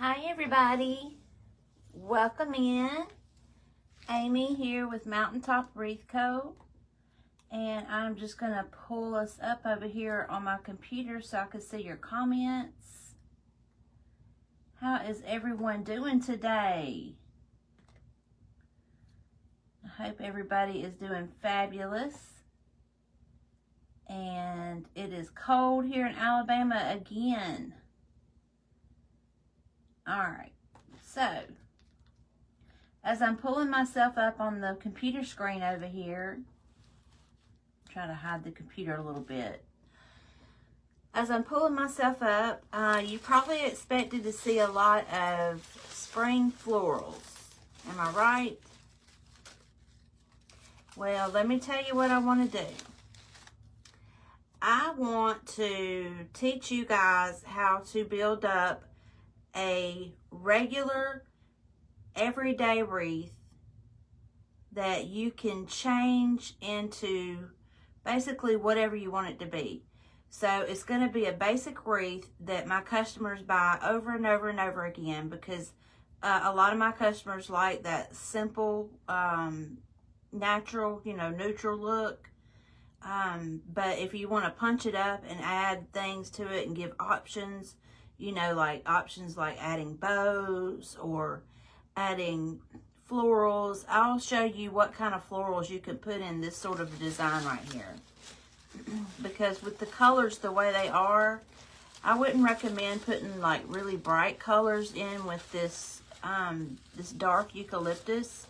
Hi everybody, welcome in. Amy here with Mountaintop Wreath Co. And I'm just going to pull us up over here on my computer so I can see your comments. How is everyone doing today? I hope everybody is doing fabulous. And it is cold here in Alabama again. Alright, so as I'm pulling myself up on the computer screen over here, I'm trying to hide the computer a little bit. As I'm pulling myself up, you probably expected to see a lot of spring florals. Am I right? Well, let me tell you what I want to do. I want to teach you guys how to build up a regular everyday wreath that you can change into basically whatever you want it to be. So it's going to be a basic wreath that my customers buy over and over and over again, because a lot of my customers like that simple, natural, neutral look. But if you want to punch it up and add things to it and give options, like options like adding bows or adding florals. I'll show you what kind of florals you can put in this sort of design right here. Because with the colors the way they are, I wouldn't recommend putting like really bright colors in with this this dark eucalyptus.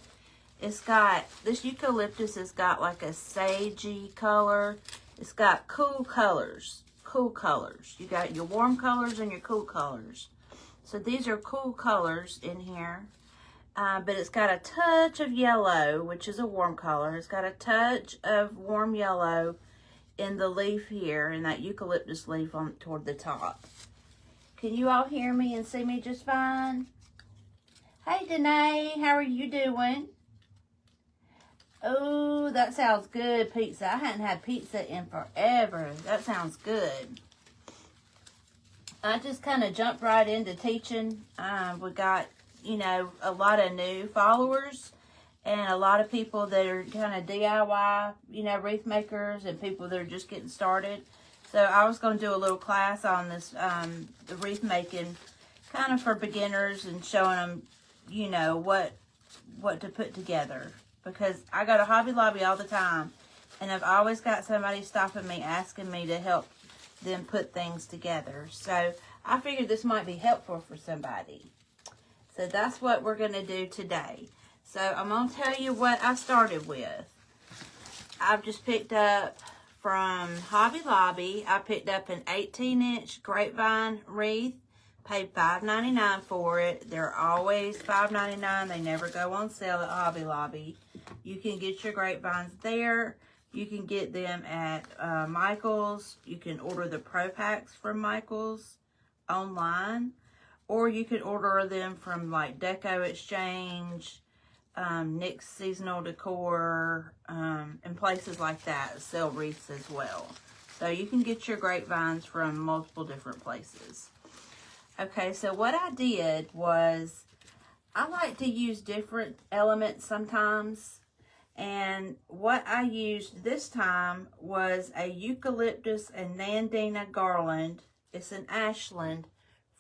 This eucalyptus has got like a sagey color. It's got cool colors. You got your warm colors and your cool colors. So these are cool colors in here. But it's got a touch of yellow, which is a warm color. It's got a touch of warm yellow in the leaf here, in that eucalyptus leaf on toward the top. Can you all hear me and see me just fine? Hey, Danae, how are you doing? Oh, that sounds good, pizza. I hadn't had pizza in forever. That sounds good. I just kind of jumped right into teaching. We got, a lot of new followers and a lot of people that are kind of DIY, wreath makers, and people that are just getting started. So I was going to do a little class on this, the wreath making, kind of for beginners, and showing them, what to put together. Because I go to Hobby Lobby all the time, and I've always got somebody stopping me, asking me to help them put things together. So I figured this might be helpful for somebody. So that's what we're going to do today. So I'm going to tell you what I started with. I've just picked up from Hobby Lobby. I picked up an 18-inch grapevine wreath. Paid $5.99 for it. They're always $5.99. They never go on sale at Hobby Lobby. You can get your grapevines there. You can get them at Michael's. You can order the Pro Packs from Michael's online. Or you could order them from like Deco Exchange, Nick's Seasonal Decor, and places like that sell wreaths as well. So you can get your grapevines from multiple different places. Okay, so what I did was, I like to use different elements sometimes. And what I used this time was a eucalyptus and Nandina garland. It's an ashland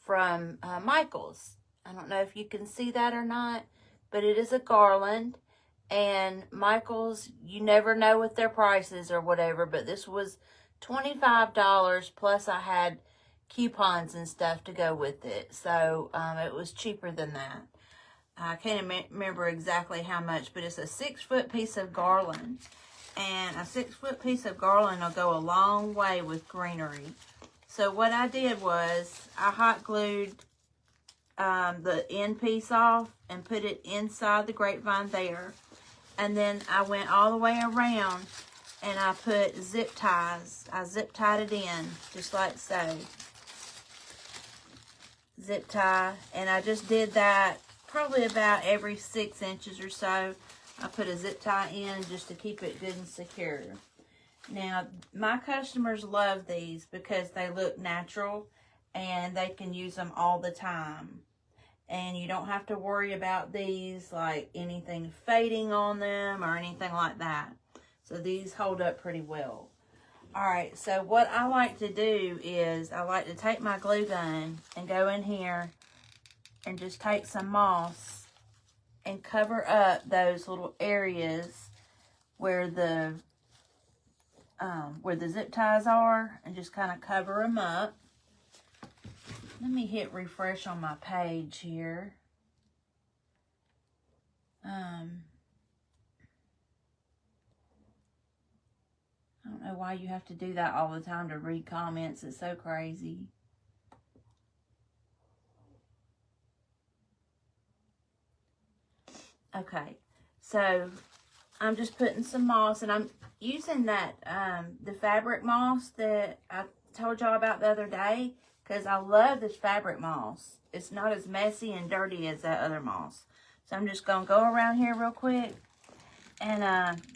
from Michael's. I don't know if you can see that or not, but it is a garland. And Michael's, you never know what their price is or whatever, but this was $25, plus I had coupons and stuff to go with it. So it was cheaper than that. I can't remember exactly how much, but it's a 6-foot piece of garland. And a 6-foot piece of garland will go a long way with greenery. So what I did was, I hot glued the end piece off and put it inside the grapevine there. And then I went all the way around and I put zip ties. I zip tied it in, just like so. Zip tie, and I just did that probably about every 6 inches or so. I put a zip tie in just to keep it good and secure. Now, my customers love these because they look natural and they can use them all the time. And you don't have to worry about these, like anything fading on them or anything like that. So these hold up pretty well. Alright, so what I like to do is I like to take my glue gun and go in here and just take some moss and cover up those little areas where the zip ties are, and just kind of cover them up. Let me hit refresh on my page here. I don't know why you have to do that all the time to read comments. It's so crazy. Okay, so I'm just putting some moss, and I'm using that, the fabric moss that I told y'all about the other day, because I love this fabric moss. It's not as messy and dirty as that other moss. So I'm just going to go around here real quick. And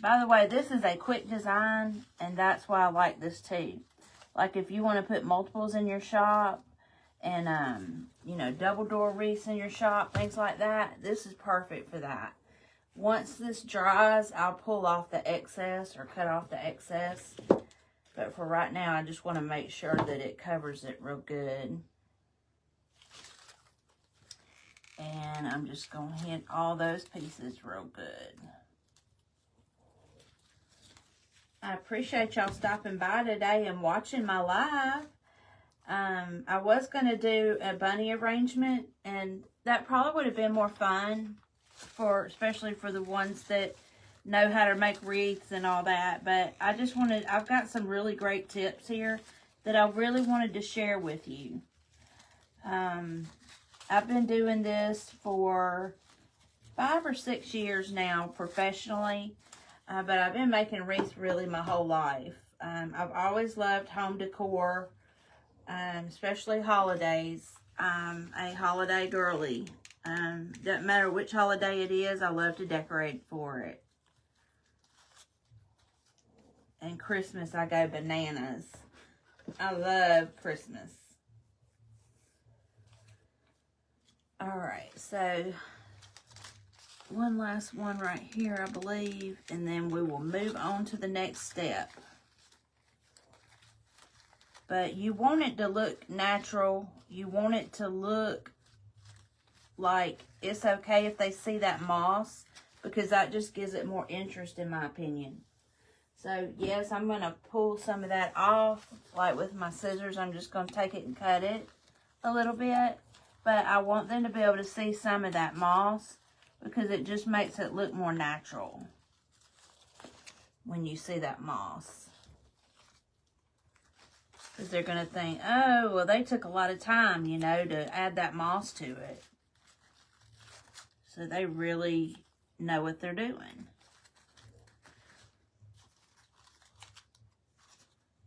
by the way, this is a quick design, and that's why I like this too. Like if you want to put multiples in your shop, and you know, double door wreaths in your shop, things like that, this is perfect for that. Once this dries, I'll pull off the excess or cut off the excess. But for right now, I just want to make sure that it covers it real good. And I'm just going to hit all those pieces real good. I appreciate y'all stopping by today and watching my live. I was going to do a bunny arrangement, and that probably would have been more fun, especially for the ones that know how to make wreaths and all that. But I've got some really great tips here that I really wanted to share with you. I've been doing this for 5 or 6 years now professionally, but I've been making wreaths really my whole life. I've always loved home decor, especially holidays. I'm a holiday girly. Doesn't matter which holiday it is, I love to decorate for it. And Christmas, I go bananas. I love Christmas. Alright, so one last one right here, I believe, and then we will move on to the next step. But you want it to look natural. You want it to look like it's okay if they see that moss, because that just gives it more interest, in my opinion. So yes, I'm going to pull some of that off. Like with my scissors, I'm just going to take it and cut it a little bit. But I want them to be able to see some of that moss, because it just makes it look more natural when you see that moss. Because they're going to think, oh, well, they took a lot of time, you know, to add that moss to it. So they really know what they're doing.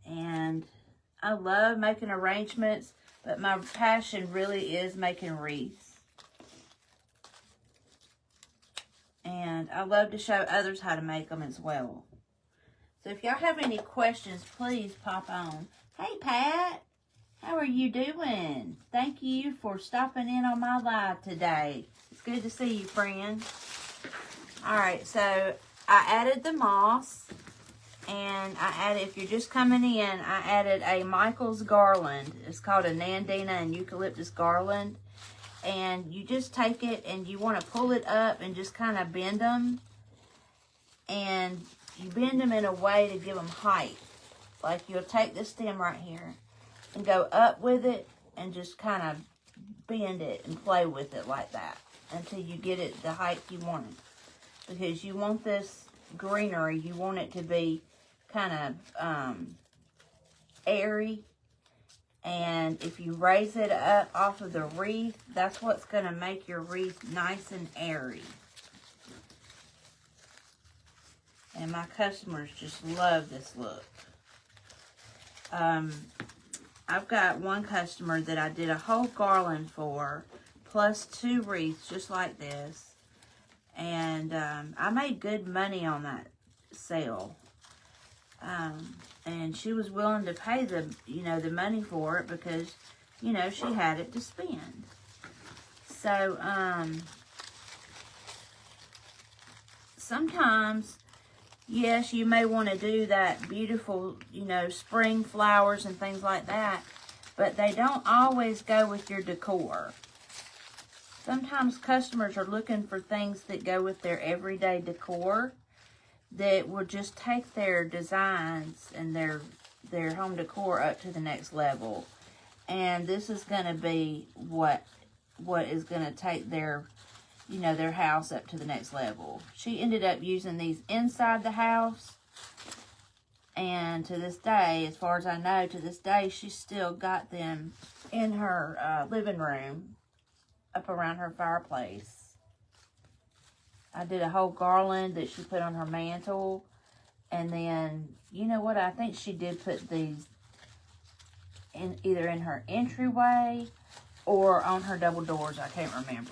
And I love making arrangements, but my passion really is making wreaths. And I love to show others how to make them as well. So if y'all have any questions, please pop on. Hey, Pat. How are you doing? Thank you for stopping in on my live today. It's good to see you, friend. Alright, so I added the moss. And I added, if you're just coming in, I added a Michael's garland. It's called a Nandina and Eucalyptus garland. And you just take it and you want to pull it up and just kind of bend them. And you bend them in a way to give them height. Like you'll take this stem right here and go up with it and just kind of bend it and play with it like that until you get it the height you want it. Because you want this greenery, you want it to be kind of airy, and if you raise it up off of the wreath, that's what's going to make your wreath nice and airy. And my customers just love this look. I've got one customer that I did a whole garland for, plus 2 wreaths just like this, and I made good money on that sale. And she was willing to pay the money for it because, you know, she had it to spend. So, sometimes, yes, you may want to do that beautiful, you know, spring flowers and things like that, but they don't always go with your decor. Sometimes customers are looking for things that go with their everyday decor that will just take their designs and their home decor up to the next level. And this is going to be what is going to take their, you know, their house up to the next level. She ended up using these inside the house. And to this day, as far as I know, to this day, she's still got them in her living room up around her fireplace. I did a whole garland that she put on her mantle. And then, you know what? I think she did put these either in her entryway or on her double doors. I can't remember.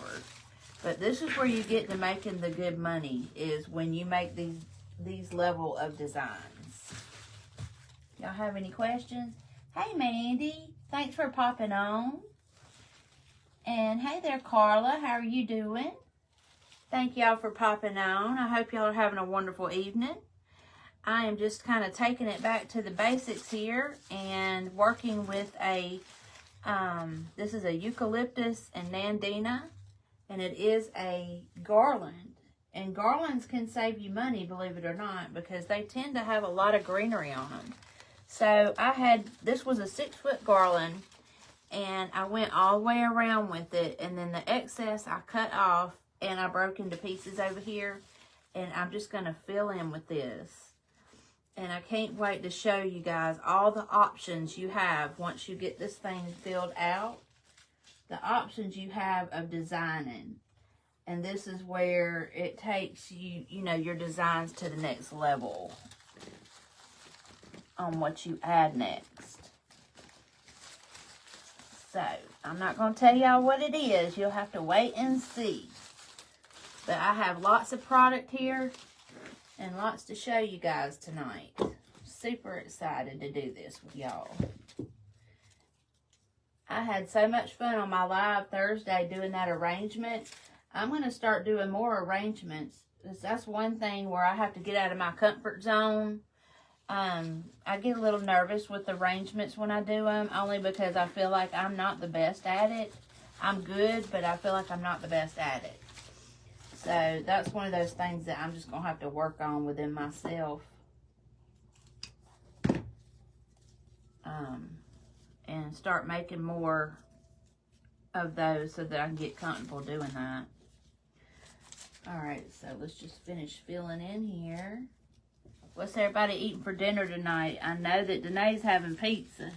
But this is where you get to making the good money, is when you make these level of designs. Y'all have any questions? Hey, Mandy. Thanks for popping on. And hey there, Carla. How are you doing? Thank y'all for popping on. I hope y'all are having a wonderful evening. I am just kind of taking it back to the basics here and working with a, this is a eucalyptus and nandina, and it is a garland. And garlands can save you money, believe it or not, because they tend to have a lot of greenery on them. So this was a 6-foot garland, and I went all the way around with it, and then the excess I cut off, and I broke into pieces over here, and I'm just going to fill in with this. And I can't wait to show you guys all the options you have once you get this thing filled out. The options you have of designing. And this is where it takes you, you know, your designs to the next level on what you add next. So, I'm not going to tell y'all what it is. You'll have to wait and see. But I have lots of product here and lots to show you guys tonight. Super excited to do this with y'all. I had so much fun on my live Thursday doing that arrangement. I'm going to start doing more arrangements. That's one thing where I have to get out of my comfort zone. I get a little nervous with arrangements when I do them, only because I feel like I'm not the best at it. I'm good, but I feel like I'm not the best at it. So that's one of those things that I'm just going to have to work on within myself. And start making more of those so that I can get comfortable doing that. Alright, so let's just finish filling in here. What's everybody eating for dinner tonight? I know that Danae's having pizza.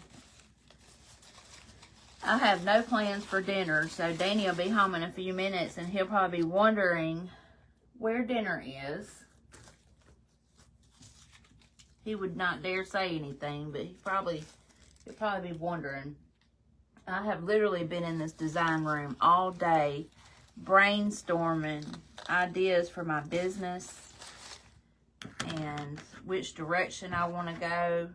I have no plans for dinner, so Danny will be home in a few minutes, and he'll probably be wondering where dinner is. He would not dare say anything, but he'll probably be wondering. I have literally been in this design room all day, brainstorming ideas for my business and which direction I want to go.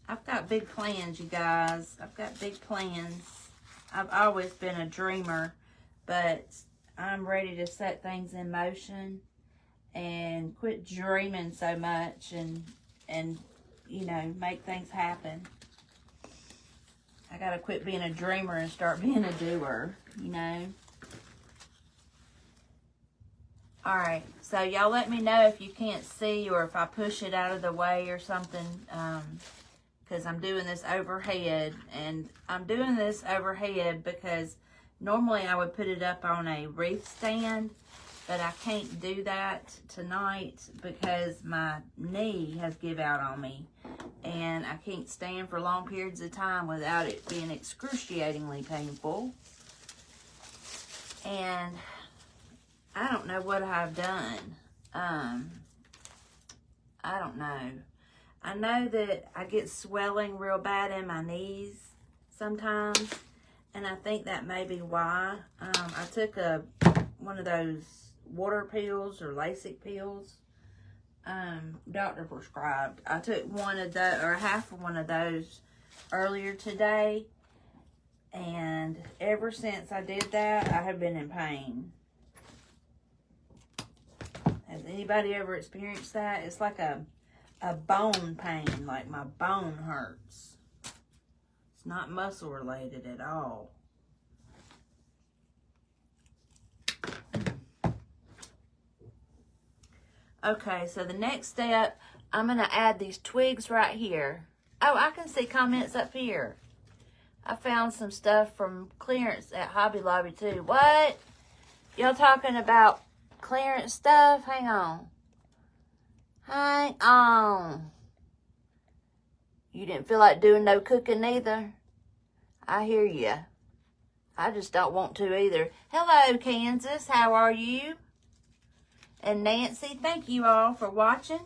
I've got big plans, you guys. I've got big plans. I've always been a dreamer, but I'm ready to set things in motion and quit dreaming so much and you know, make things happen. I gotta quit being a dreamer and start being a doer, you know. Alright, so y'all let me know if you can't see or if I push it out of the way or something, because I'm doing this overhead. And I'm doing this overhead because normally I would put it up on a wreath stand, but I can't do that tonight because my knee has give out on me. And I can't stand for long periods of time without it being excruciatingly painful. And I don't know what I've done. I don't know. I know that I get swelling real bad in my knees sometimes. And I think that may be why. I took one of those water pills or LASIK pills. Doctor prescribed. I took one of those, or half of one of those earlier today. And ever since I did that, I have been in pain. Has anybody ever experienced that? It's like a bone pain, like my bone hurts. It's not muscle related at all. Okay, so the next step, I'm going to add these twigs right here. Oh, I can see comments up here. I found some stuff from clearance at Hobby Lobby too. What? Y'all talking about clearance stuff? Hang on. Hang on. You didn't feel like doing no cooking either? I hear you. I just don't want to either. Hello, Kansas. How are you? And Nancy, thank you all for watching.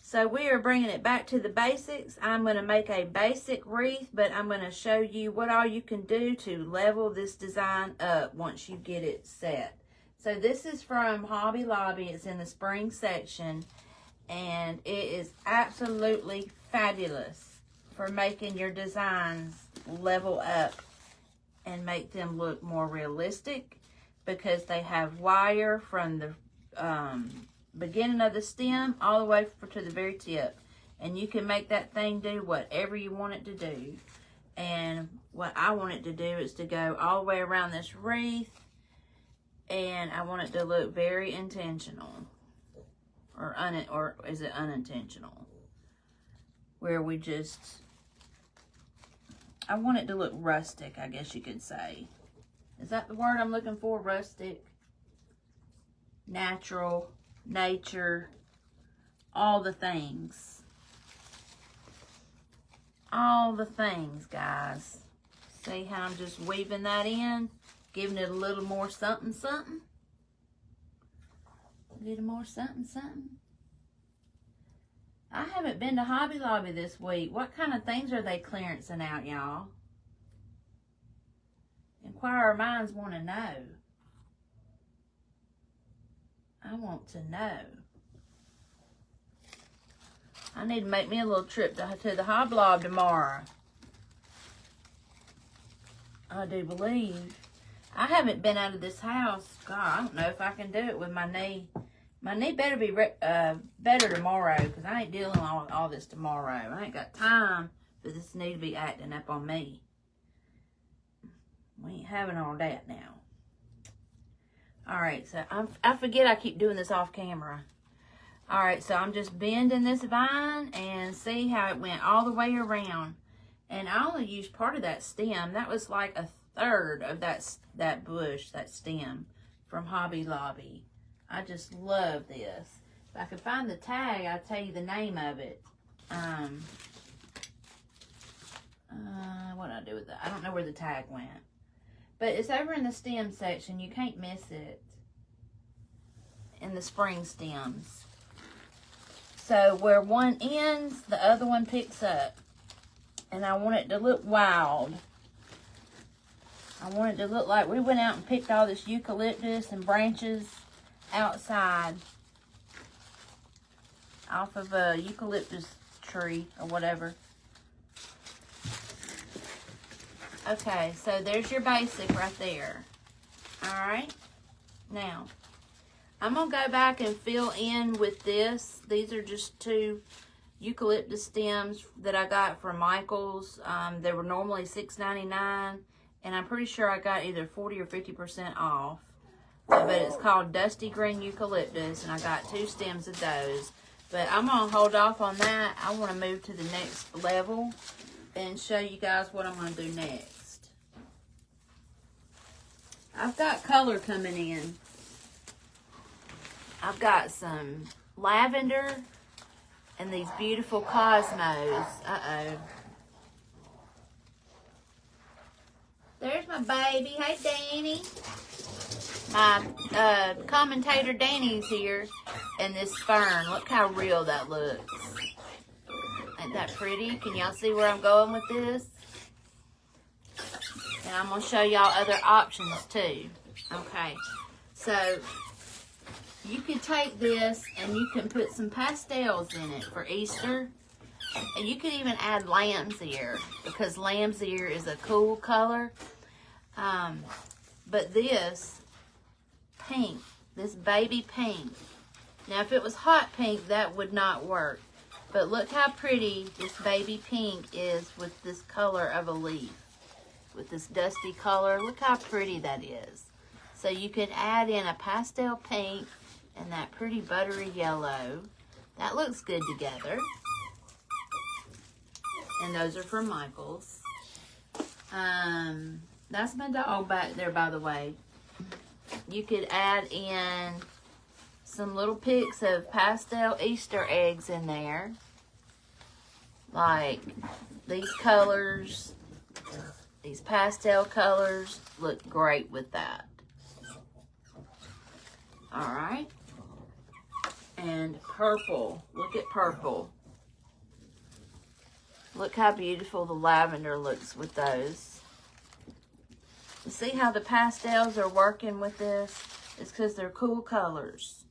So we are bringing it back to the basics. I'm going to make a basic wreath, but I'm going to show you what all you can do to level this design up once you get it set. So this is from Hobby Lobby. It's in the spring section, and it is absolutely fabulous for making your designs level up and make them look more realistic, because they have wire from the beginning of the stem all the way to the very tip, and you can make that thing do whatever you want it to do. And what I want it to do is to go all the way around this wreath, and I want it to look very intentional, or is it unintentional, where we just, I want it to look rustic, I guess you could say. Is that the word I'm looking for? Rustic, natural, nature, all the things. All the things, guys. See how I'm just weaving that in? Giving it a little more something, something. A little more something, something. I haven't been to Hobby Lobby this week. What kind of things are they clearancing out, y'all? Inquirer minds want to know. I want to know. I need to make me a little trip to the Hobby Lobby tomorrow. I do believe. I haven't been out of this house. God, I don't know if I can do it with my knee. My knee better be better tomorrow, because I ain't dealing with all this tomorrow. I ain't got time for this knee to be acting up on me. We ain't having all that now. Alright, so I forget I keep doing this off camera. Alright, so I'm just bending this vine and see how it went all the way around. And I only used part of that stem. That was like a third of that bush, that stem from Hobby Lobby. I just love this. If I could find the tag, I'll tell you the name of it. What did I do with that? I don't know where the tag went. But it's over in the stem section. You can't miss it. In the spring stems. So where one ends, the other one picks up. And I want it to look wild. I want it to look like we went out and picked all this eucalyptus and branches outside. Off of a eucalyptus tree or whatever. Okay, so there's your basic right there. Alright. Now, I'm going to go back and fill in with this. These are just 2 eucalyptus stems that I got from Michael's. They were normally $6.99, and I'm pretty sure I got either 40 or 50% off. But it's called Dusty Green Eucalyptus, and I got 2 stems of those. But I'm going to hold off on that. I want to move to the next level and show you guys what I'm going to do next. I've got color coming in. I've got some lavender and these beautiful cosmos. Uh-oh. There's my baby. Hey, Danny. My commentator Danny's here. And this fern. Look how real that looks. Ain't that pretty? Can y'all see where I'm going with this? And I'm going to show y'all other options too. Okay. So, you could take this and you can put some pastels in it for Easter. And you could even add lamb's ear, because lamb's ear is a cool color. But this pink, this baby pink. Now, if it was hot pink, that would not work. But look how pretty this baby pink is with this color of a leaf. With this dusty color. Look how pretty that is. So you could add in a pastel pink and that pretty buttery yellow. That looks good together. And those are from Michael's. That's my dog back there, by the way. You could add in some little pics of pastel Easter eggs in there. Like these colors, these pastel colors look great with that. Alright. And purple. Look at purple. Look how beautiful the lavender looks with those. See how the pastels are working with this? It's because they're cool colors.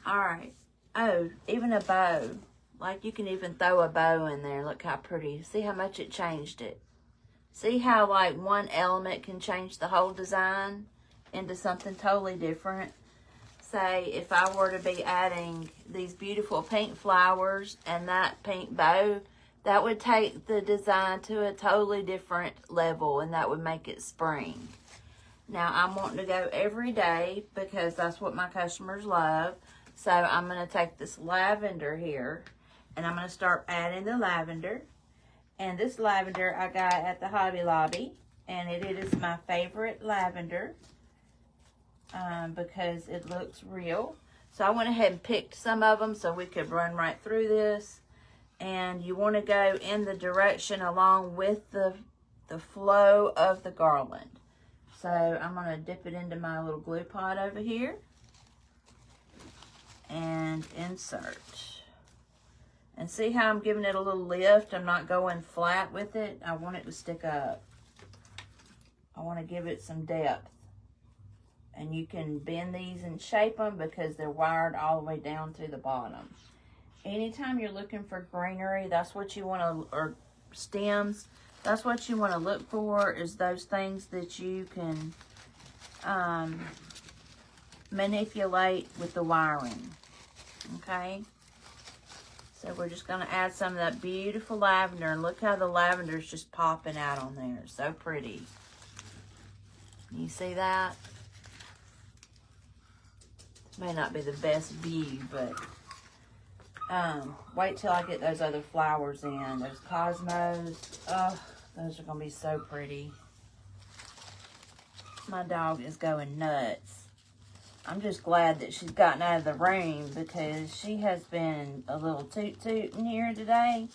Alright. Oh, even a bow. Like you can even throw a bow in there. Look how pretty. See how much it changed it. See how like one element can change the whole design into something totally different. Say if I were to be adding these beautiful pink flowers and that pink bow, that would take the design to a totally different level, and that would make it spring. Now, I'm wanting to go every day because that's what my customers love. So, I'm going to take this lavender here, and I'm going to start adding the lavender. And this lavender I got at the Hobby Lobby, and it is my favorite lavender because it looks real. So, I went ahead and picked some of them so we could run right through this. And you want to go in the direction along with the flow of the garland. So I'm going to dip it into my little glue pot over here. And insert. And see how I'm giving it a little lift? I'm not going flat with it. I want it to stick up. I want to give it some depth. And you can bend these and shape them because they're wired all the way down to the bottom. Anytime you're looking for greenery, that's what you want to, or stems, that's what you want to look for, is those things that you can manipulate with the wiring. Okay? So we're just going to add some of that beautiful lavender, and look how the lavender is just popping out on there. So pretty. You see that? May not be the best view, but wait till I get those other flowers in. Those cosmos. Oh, those are going to be so pretty. My dog is going nuts. I'm just glad that she's gotten out of the room because she has been a little toot-toot in here today.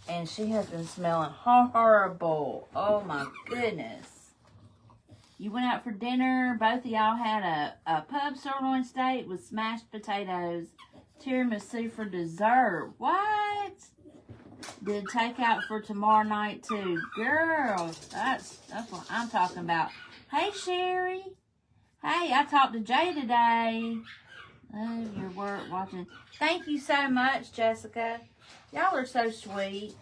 And she has been smelling horrible. Oh my goodness. You went out for dinner. Both of y'all had a pub sirloin steak with smashed potatoes. Tiramisu for dessert. What? Did takeout for tomorrow night too. Girl, that's what I'm talking about. Hey, Sherry. Hey, I talked to Jay today. Oh, your work watching. Thank you so much, Jessica. Y'all are so sweet.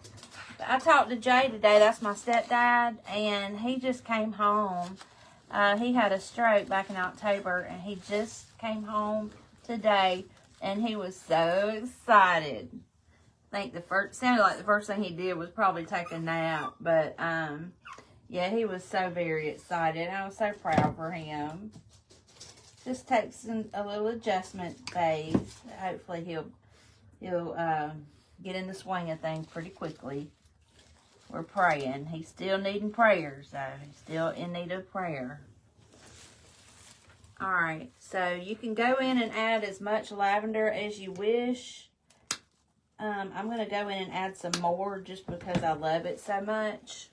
I talked to Jay today. That's my stepdad, and he just came home. He had a stroke back in October, and he just came home today. And he was so excited. I think sounded like the first thing he did was probably take a nap. But, yeah, he was so very excited. I was so proud for him. Just takes a little adjustment phase. Hopefully he'll get in the swing of things pretty quickly. We're praying. He's still needing prayers, though. He's still in need of prayer. Alright, so you can go in and add as much lavender as you wish. I'm going to go in and add some more just because I love it so much.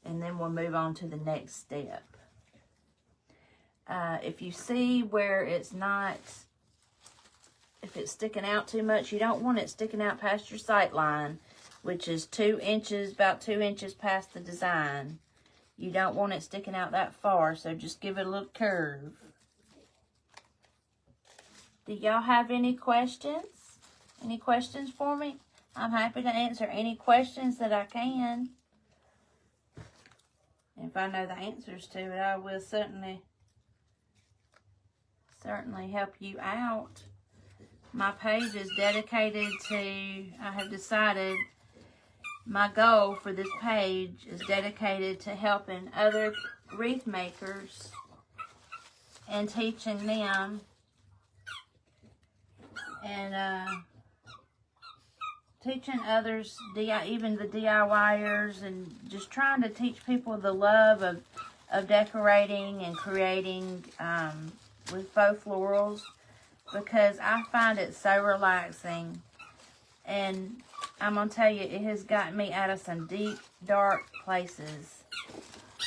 And then we'll move on to the next step. If you see where it's not, if it's sticking out too much, you don't want it sticking out past your sight line, which is 2 inches, about 2 inches past the design. You don't want it sticking out that far, so just give it a little curve. Do y'all have any questions? Any questions for me? I'm happy to answer any questions that I can. If I know the answers to it, I will certainly help you out. My page is dedicated to, I have decided, my goal for this page is dedicated to helping other wreath makers and teaching them and teaching others, even the DIYers, and just trying to teach people the love of decorating and creating with faux florals, because I find it so relaxing. And I'm going to tell you, it has gotten me out of some deep, dark places.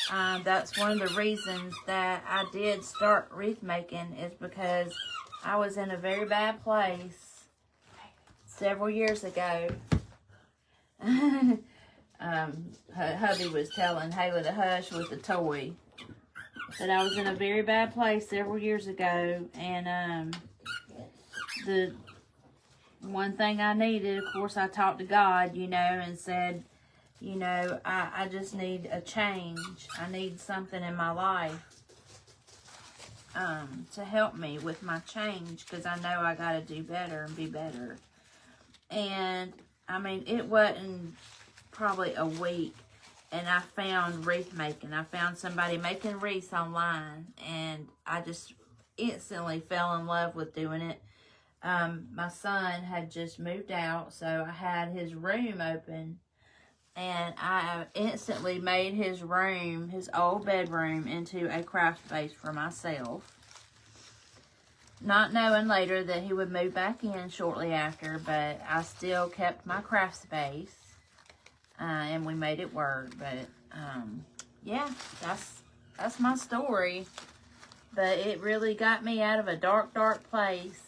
That's one of the reasons that I did start wreath making, is because I was in a very bad place several years ago. Hubby was telling Haley to hush with the toy. But I was in a very bad place several years ago, and the one thing I needed, of course, I talked to God, you know, and said, you know, I just need a change. I need something in my life to help me with my change, because I know I got to do better and be better. And, I mean, it wasn't probably a week, and I found wreath making. I found somebody making wreaths online, and I just instantly fell in love with doing it. My son had just moved out, so I had his room open, and I instantly made his room, his old bedroom, into a craft space for myself. Not knowing later that he would move back in shortly after, but I still kept my craft space, and we made it work. But yeah, that's my story. But it really got me out of a dark, dark place,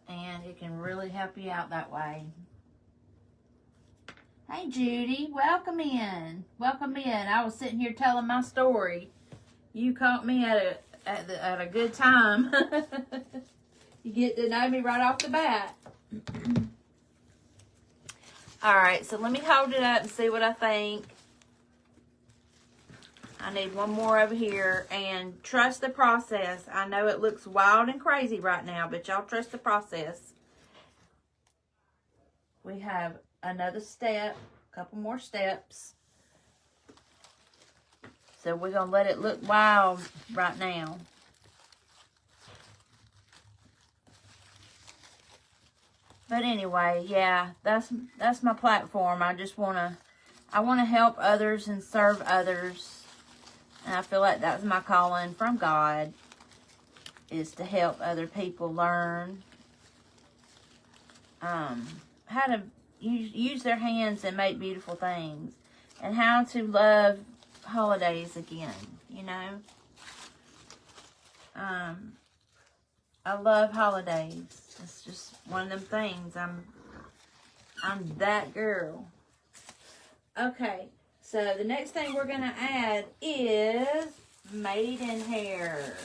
and it can really help you out that way. Hey, Judy, welcome in. Welcome in. I was sitting here telling my story. You caught me at a good time. You get to know me right off the bat. All right, so let me hold it up and see what I think. I need one more over here, and trust the process. I know it looks wild and crazy right now, but y'all trust the process. We have another step, a couple more steps. So we're going to let it look wild right now. But anyway, yeah, that's my platform. I just want to help others and serve others. And I feel like that's my calling from God, is to help other people learn how to use their hands and make beautiful things, and how to love holidays again, you know. I love holidays. It's just one of them things. I'm that girl. Okay, so the next thing we're going to add is maidenhair.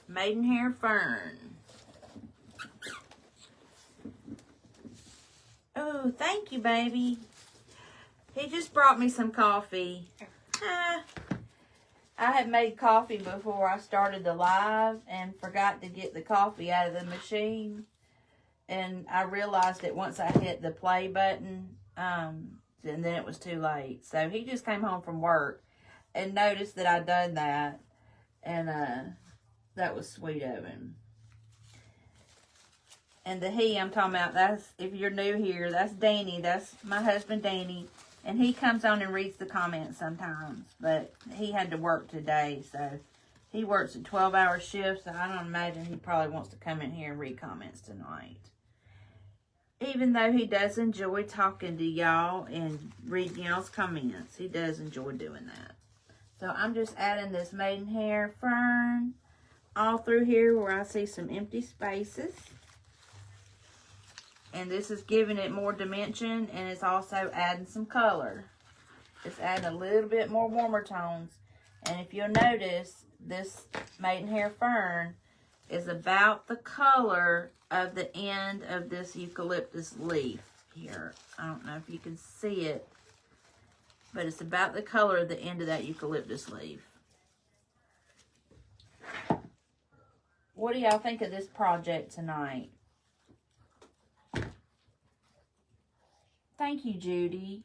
Maidenhair fern. Oh, thank you, baby. He just brought me some coffee. I had made coffee before I started the live and forgot to get the coffee out of the machine. And I realized it once I hit the play button, and then it was too late. So he just came home from work and noticed that I'd done that. And that was sweet of him. And the he I'm talking about, that's, if you're new here, that's Danny. That's my husband, Danny. And he comes on and reads the comments sometimes. But he had to work today, so he works a 12-hour shift. So I don't imagine he probably wants to come in here and read comments tonight. Even though he does enjoy talking to y'all and reading y'all's comments. He does enjoy doing that. So I'm just adding this maidenhair fern all through here where I see some empty spaces. And this is giving it more dimension, and it's also adding some color. It's adding a little bit more warmer tones. And if you'll notice, this maidenhair fern is about the color of the end of this eucalyptus leaf here. I don't know if you can see it, but it's about the color of the end of that eucalyptus leaf. What do y'all think of this project tonight? Thank you, Judy.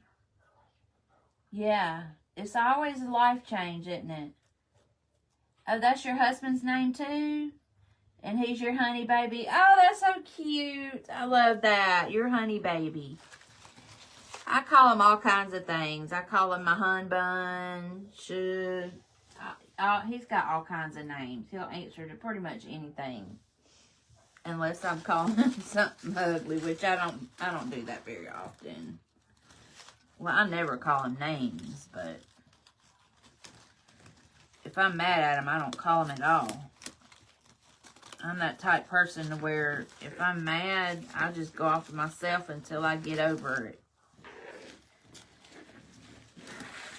Yeah, it's always a life change, isn't it? Oh, that's your husband's name too? And he's your honey baby. Oh, that's so cute. I love that. Your honey baby. I call him all kinds of things. I call him my hun bun. He's got all kinds of names. He'll answer to pretty much anything. Unless I'm calling him something ugly, which I don't do that very often. Well, I never call him names, but if I'm mad at him, I don't call him at all. I'm that type person to where if I'm mad, I just go off of myself until I get over it.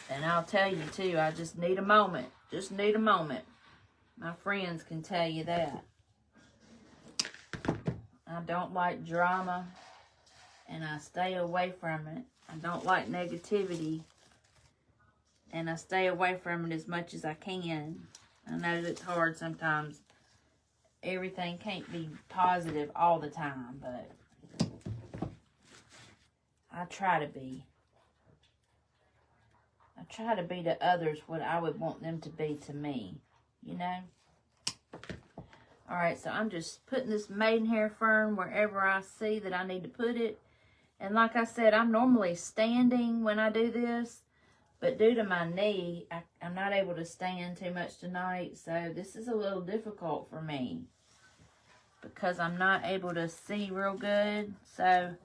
And I'll tell you too, I just need a moment. Just need a moment. My friends can tell you that. I don't like drama, and I stay away from it. I don't like negativity, and I stay away from it as much as I can. I know that it's hard sometimes. Everything can't be positive all the time, but I try to be. I try to be to others what I would want them to be to me, you know? Alright, so I'm just putting this maidenhair fern wherever I see that I need to put it. And like I said, I'm normally standing when I do this, but due to my knee, I'm not able to stand too much tonight, so this is a little difficult for me because I'm not able to see real good. So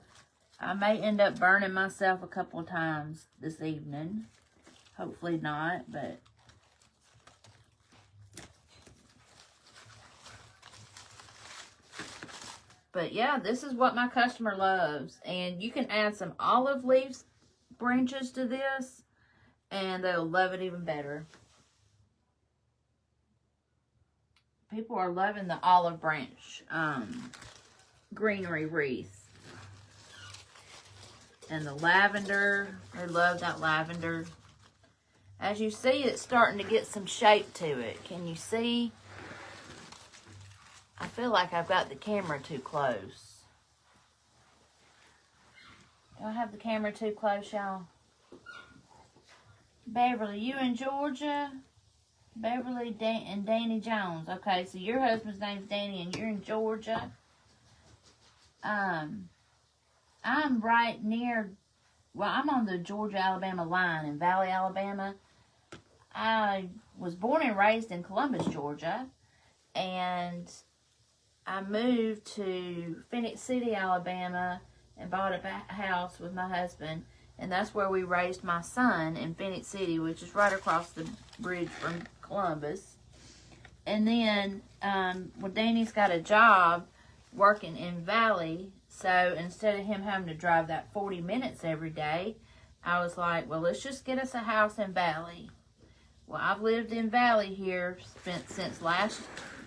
I may end up burning myself a couple of times this evening. Hopefully not, but yeah, this is what my customer loves. And you can add some olive leaves branches to this, and they'll love it even better. People are loving the olive branch greenery wreath. And the lavender, they love that lavender. As you see, it's starting to get some shape to it. Can you see? I feel like I've got the camera too close. Do I have the camera too close, y'all? Beverly, you in Georgia? Beverly and Danny Jones. Okay, so your husband's name's Danny and you're in Georgia. I'm right near, well, I'm on the Georgia-Alabama line in Valley, Alabama. I was born and raised in Columbus, Georgia, and I moved to Phoenix City, Alabama, and bought a house with my husband, and that's where we raised my son in Phoenix City, which is right across the bridge from Columbus. And then when Danny's got a job working in Valley, so instead of him having to drive that 40 minutes every day, I was like, well, let's just get us a house in Valley. Well, I've lived in Valley here since last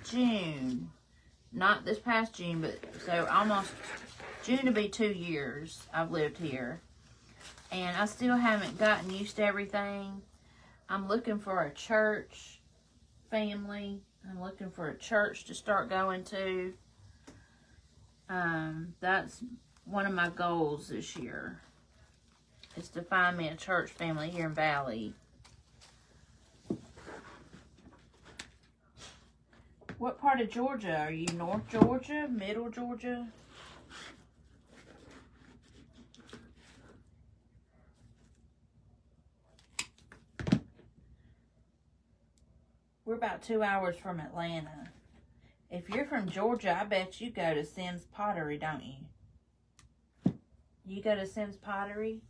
June. Not this past June, but so almost June to be 2 years I've lived here. And I still haven't gotten used to everything. I'm looking for a church family. I'm looking for a church to start going to. That's one of my goals this year, is to find me a church family here in Valley. What part of Georgia are you? North Georgia? Middle Georgia? We're about 2 hours from Atlanta. If you're from Georgia, I bet you go to Sims Pottery, don't you? You go to Sims Pottery?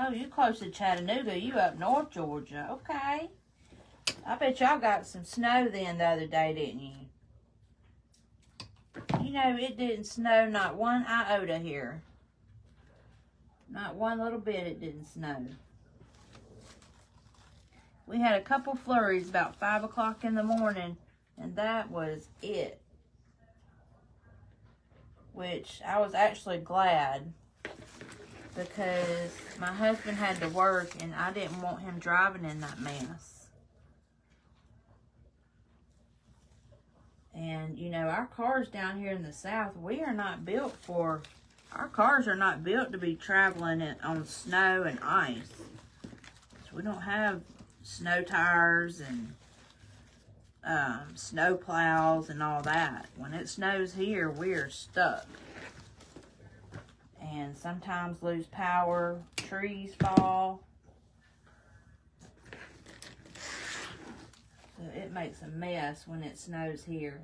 Oh, you close to Chattanooga. You up North Georgia. Okay. I bet y'all got some snow then the other day, didn't you? You know, it didn't snow not one iota here. Not one little bit it didn't snow. We had a couple flurries about 5 o'clock in the morning, and that was it. Which I was actually glad, because my husband had to work and I didn't want him driving in that mess. And you know, our cars down here in the South, we are not built for, our cars are not built to be traveling on snow and ice. So we don't have snow tires and snow plows and all that. When it snows here, we're stuck. And sometimes lose power, trees fall. So it makes a mess when it snows here.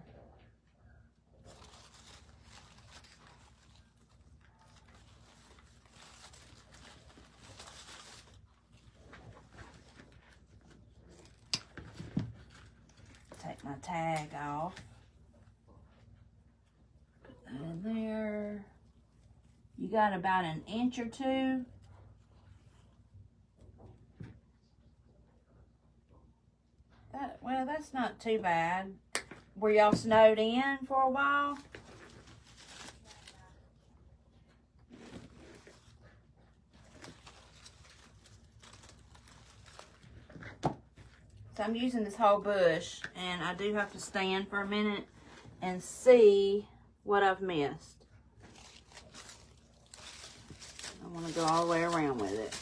Take my tag off. Put that in there. You got about an inch or two. Well, that's not too bad. Were y'all snowed in for a while? So I'm using this whole bush, and I do have to stand for a minute and see what I've missed. I want to go all the way around with it.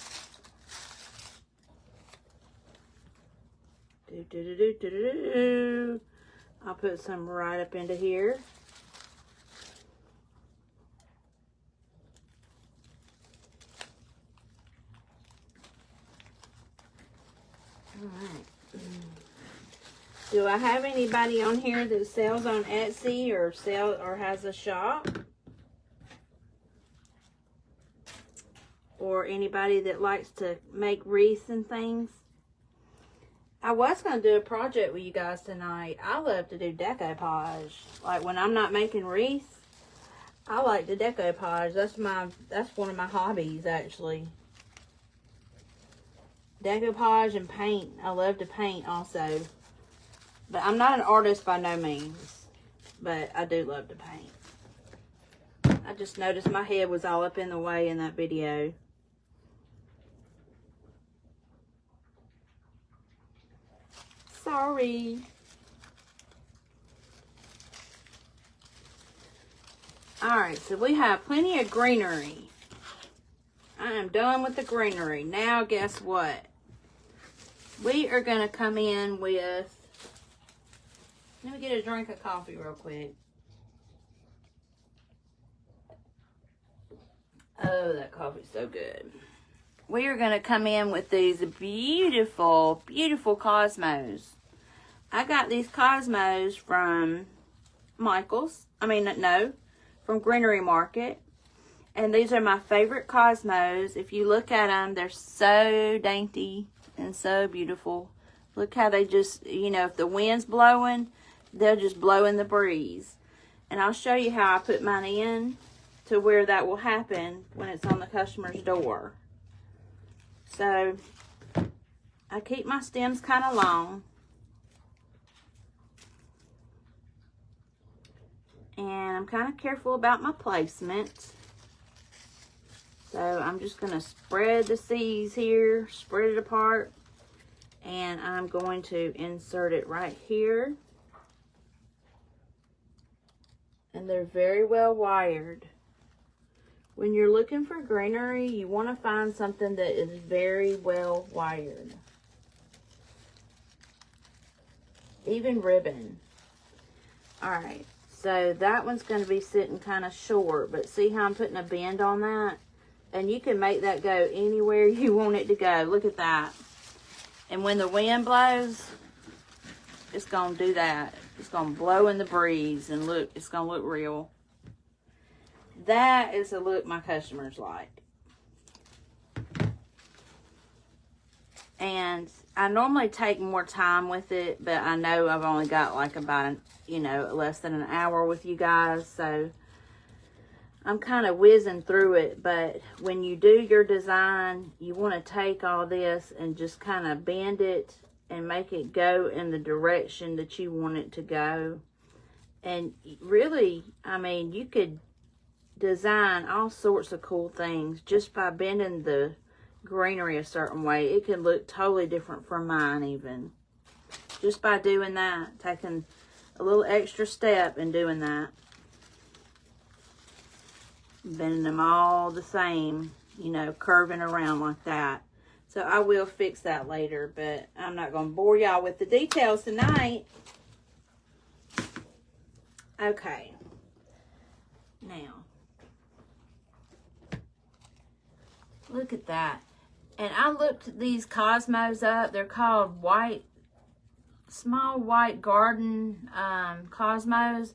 I'll put some right up into here. All right. Do I have anybody on here that sells on Etsy or has a shop? Or anybody that likes to make wreaths and things? I was going to do a project with you guys tonight. I love to do decoupage. Like when I'm not making wreaths, I like to decoupage. That's one of my hobbies, actually. Decoupage and paint. I love to paint also. But I'm not an artist by no means. But I do love to paint. I just noticed my head was all up in the way in that video. Sorry. Alright, so we have plenty of greenery. I am done with the greenery. Now, guess what? We are going to come in with... Let me get a drink of coffee real quick. Oh, that coffee's so good. We are going to come in with these beautiful, beautiful Cosmos. I got these Cosmos from Michael's. From Greenery Market. And these are my favorite Cosmos. If you look at them, they're so dainty and so beautiful. Look how they just, if the wind's blowing, they'll just blow in the breeze. And I'll show you how I put mine in to where that will happen when it's on the customer's door. So, I keep my stems kind of long. And I'm kind of careful about my placement. So, I'm just going to spread the seeds here, spread it apart. And I'm going to insert it right here. And they're very well wired. When you're looking for greenery, you want to find something that is very well wired. Even ribbon. Alright, so that one's going to be sitting kind of short, but see how I'm putting a bend on that? And you can make that go anywhere you want it to go. Look at that. And when the wind blows, it's going to do that. It's going to blow in the breeze and look, it's going to look real. That is the look my customers like. And I normally take more time with it, but I know I've only got like about, less than an hour with you guys. So I'm kind of whizzing through it. But when you do your design, you want to take all this and just kind of bend it and make it go in the direction that you want it to go. And really, I mean, you could design all sorts of cool things just by bending the greenery a certain way. It can look totally different from mine even. Just by doing that, taking a little extra step and doing that. Bending them all the same, curving around like that. So I will fix that later, but I'm not going to bore y'all with the details tonight. Okay. Now, look at that. And I looked these Cosmos up. They're called small white garden Cosmos.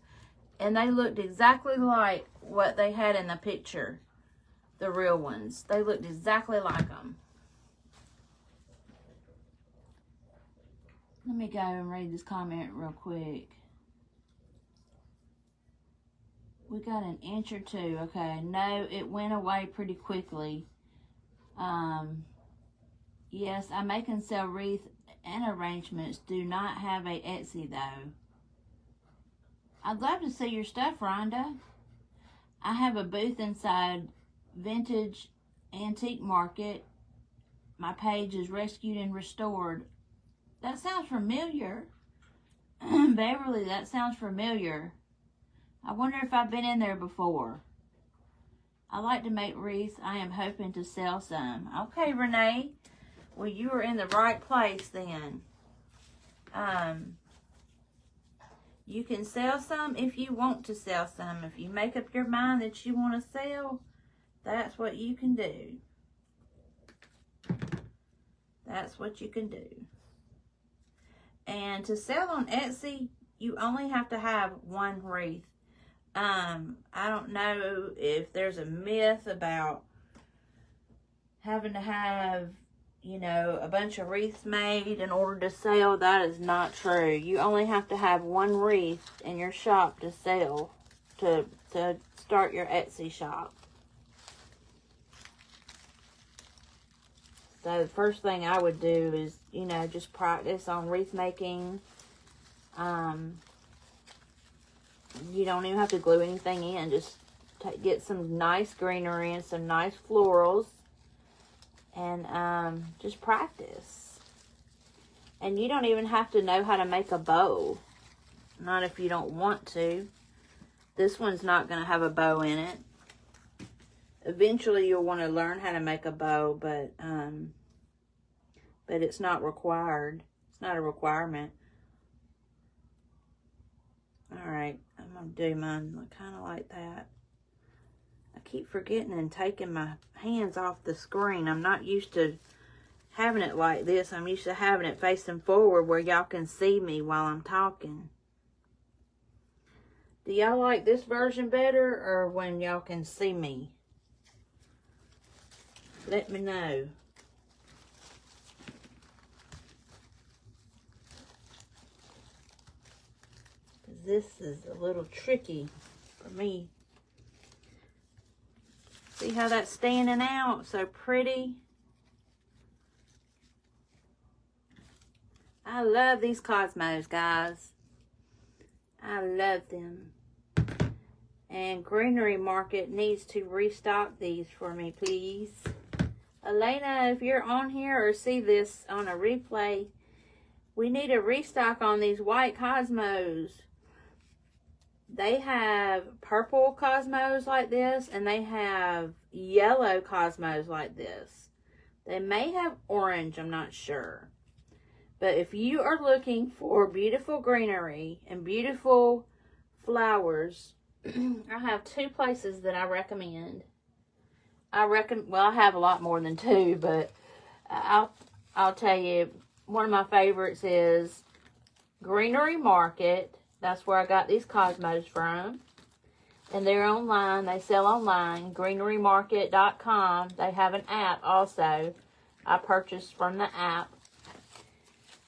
And they looked exactly like what they had in the picture. The real ones. They looked exactly like them. Let me go and read this comment real quick. We got an inch or two. Okay. No, it went away pretty quickly. Yes, I make and sell wreath and arrangements. Do not have a Etsy though. I'd love to see your stuff, Rhonda. I have a booth inside Vintage Antique Market. My page is Rescued and Restored. That sounds familiar. Beverly, that sounds familiar. I wonder if I've been in there before. I like to make wreaths. I am hoping to sell some. Okay, Renee. Well, you are in the right place then. You can sell some if you want to sell some. If you make up your mind that you want to sell, that's what you can do. That's what you can do. And to sell on Etsy, you only have to have one wreath. I don't know if there's a myth about having to have, a bunch of wreaths made in order to sell. That is not true. You only have to have one wreath in your shop to sell, to start your Etsy shop. So the first thing I would do is, just practice on wreath making. You don't even have to glue anything in. Just get some nice greenery and some nice florals. And just practice. And you don't even have to know how to make a bow. Not if you don't want to. This one's not going to have a bow in it. Eventually you'll want to learn how to make a bow, but it's not required. It's not a requirement. Alright, I'm going to do mine kind of like that. I keep forgetting and taking my hands off the screen. I'm not used to having it like this. I'm used to having it facing forward where y'all can see me while I'm talking. Do y'all like this version better or when y'all can see me? Let me know. This is a little tricky for me. See how that's standing out? So pretty. I love these Cosmos, guys. I love them. And Greenery Market needs to restock these for me, please. Elena, if you're on here or see this on a replay, we need a restock on these white Cosmos. They have purple Cosmos like this, and they have yellow Cosmos like this. They may have orange, I'm not sure. But if you are looking for beautiful greenery and beautiful flowers, I have two places that I recommend. Well, I have a lot more than two, but I'll tell you, one of my favorites is Greenery Market. That's where I got these Cosmos from. And they're online. They sell online. Greenerymarket.com. They have an app also. I purchased from the app.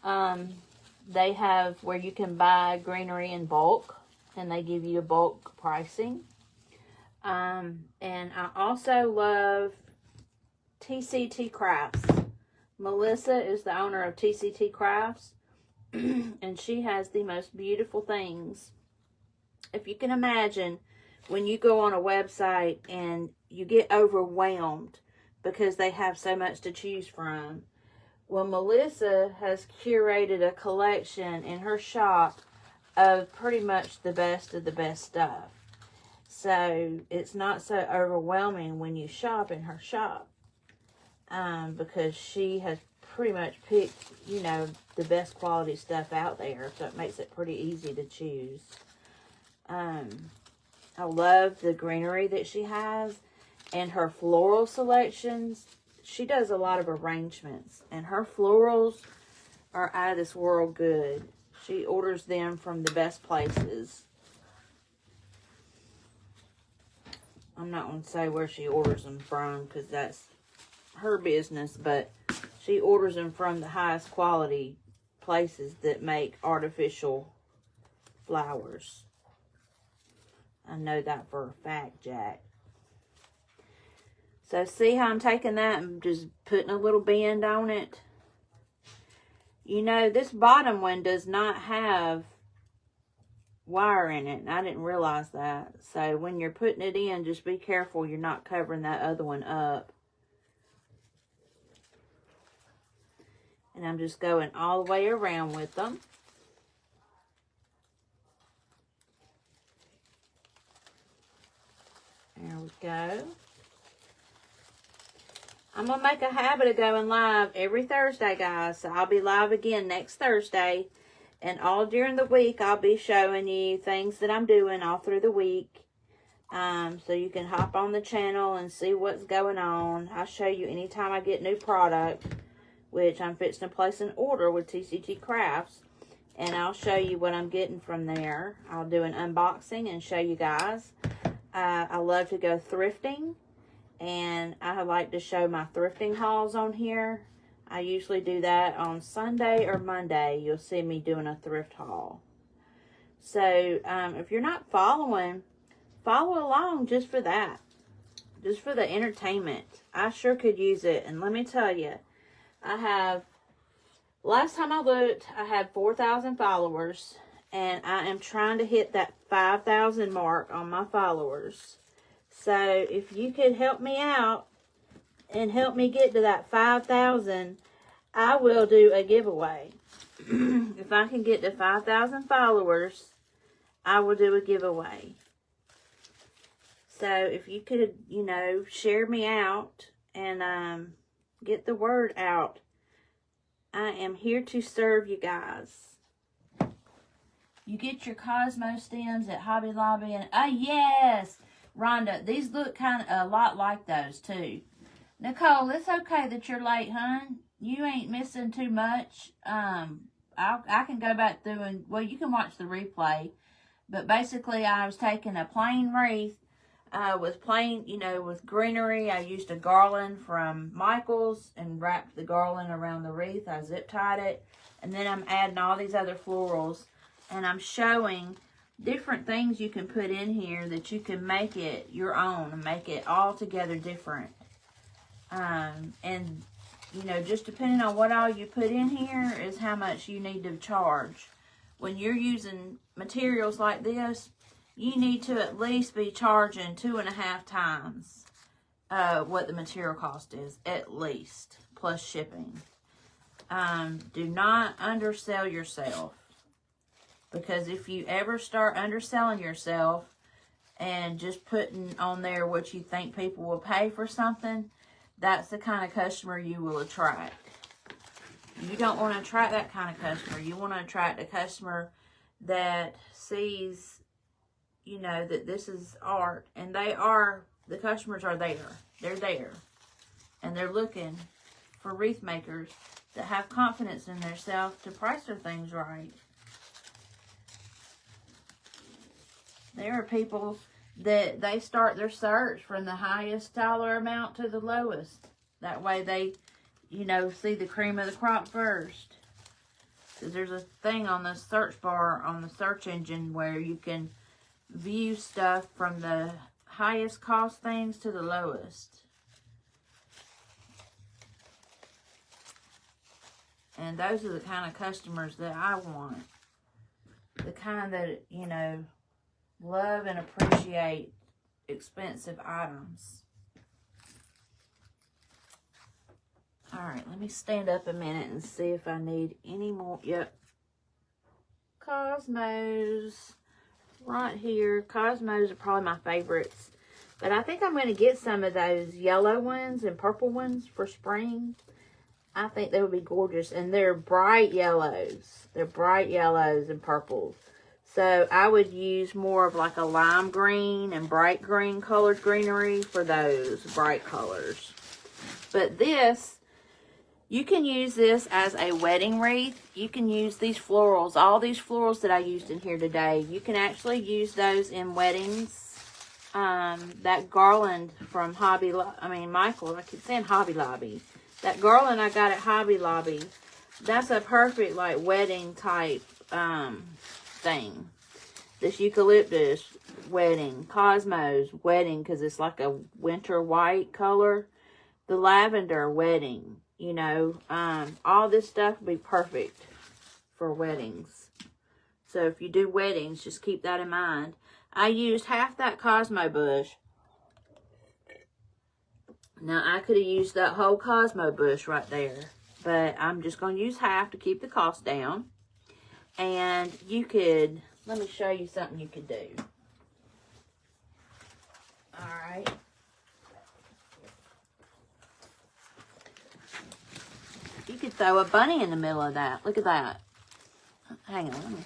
They have where you can buy Greenery in bulk, and they give you a bulk pricing. And I also love TCT Crafts. Melissa is the owner of TCT Crafts, and she has the most beautiful things. If you can imagine, when you go on a website and you get overwhelmed because they have so much to choose from. Well, Melissa has curated a collection in her shop of pretty much the best of the best stuff. So it's not so overwhelming when you shop in her shop, because she has pretty much picked, you know, the best quality stuff out there. So it makes it pretty easy to choose. I love the greenery that she has and her floral selections. She does a lot of arrangements, and her florals are out of this world good. She orders them from the best places. I'm not going to say where she orders them from because that's her business, but she orders them from the highest quality places that make artificial flowers. I know that for a fact, Jack. So see how I'm taking that and just putting a little bend on it? You know, this bottom one does not have wire in it, and I didn't realize that. So when you're putting it in, just be careful you're not covering that other one up. And I'm just going all the way around with them. There we go. I'm going to make a habit of going live every Thursday, guys. So I'll be live again next Thursday. And all during the week, I'll be showing you things that I'm doing all through the week. So you can hop on the channel and see what's going on. I'll show you anytime I get new product, which I'm fixing to place an order with TCT Crafts. And I'll show you what I'm getting from there. I'll do an unboxing and show you guys. I love to go thrifting. And I like to show my thrifting hauls on here. I usually do that on Sunday or Monday. You'll see me doing a thrift haul. So, if you're not following, follow along just for that. Just for the entertainment. I sure could use it. And let me tell you, last time I looked, I had 4,000 followers. And I am trying to hit that 5,000 mark on my followers. So, if you could help me out and help me get to that 5,000, I will do a giveaway. If I can get to 5,000 followers, I will do a giveaway. So, if you could, you know, share me out and get the word out. I am here to serve you guys. You get your Cosmo stems at Hobby Lobby. And, oh, yes! Rhonda, these look kind of a lot like those, too. Nicole, it's okay that you're late, hon. You ain't missing too much. I can go back through and, well, you can watch the replay. But basically, I was taking a plain wreath with plain, you know, with greenery. I used a garland from Michael's and wrapped the garland around the wreath. I zip tied it. And then I'm adding all these other florals. And I'm showing different things you can put in here that you can make it your own and make it all together different. And, you know, just depending on what all you put in here is how much you need to charge. When you're using materials like this, you need to at least be charging 2.5 times what the material cost is, at least, plus shipping. Do not undersell yourself. Because if you ever start underselling yourself and just putting on there what you think people will pay for something, that's the kind of customer you will attract. You don't want to attract that kind of customer. You want to attract a customer that sees, you know, that this is art. And the customers are there. They're there. And they're looking for wreath makers that have confidence in themselves to price their things right. There are people that they start their search from the highest dollar amount to the lowest. That way they, you know, see the cream of the crop first. Because there's a thing on the search bar on the search engine where you can view stuff from the highest cost things to the lowest. And those are the kind of customers that I want. The kind that, you know, love and appreciate expensive items. Alright, let me stand up a minute and see if I need any more. Yep. Cosmos. Right here. Cosmos are probably my favorites. But I think I'm going to get some of those yellow ones and purple ones for spring. I think they would be gorgeous. And they're bright yellows. They're bright yellows and purples. So I would use more of like a lime green and bright green colored greenery for those bright colors. But this, you can use this as a wedding wreath. You can use these florals, all these florals that I used in here today. You can actually use those in weddings. That garland from Michael, I keep saying Hobby Lobby. That garland I got at Hobby Lobby, that's a perfect like wedding type thing. This eucalyptus wedding, Cosmos wedding, because it's like a winter white color. The lavender wedding, you know, all this stuff would be perfect for weddings. So if you do weddings, just keep that in mind. I used half that Cosmo bush. Now, I could have used that whole Cosmo bush right there, but I'm just going to use half to keep the cost down. And you could, let me show you something you could do. All right. You could throw a bunny in the middle of that. Look at that. Hang on,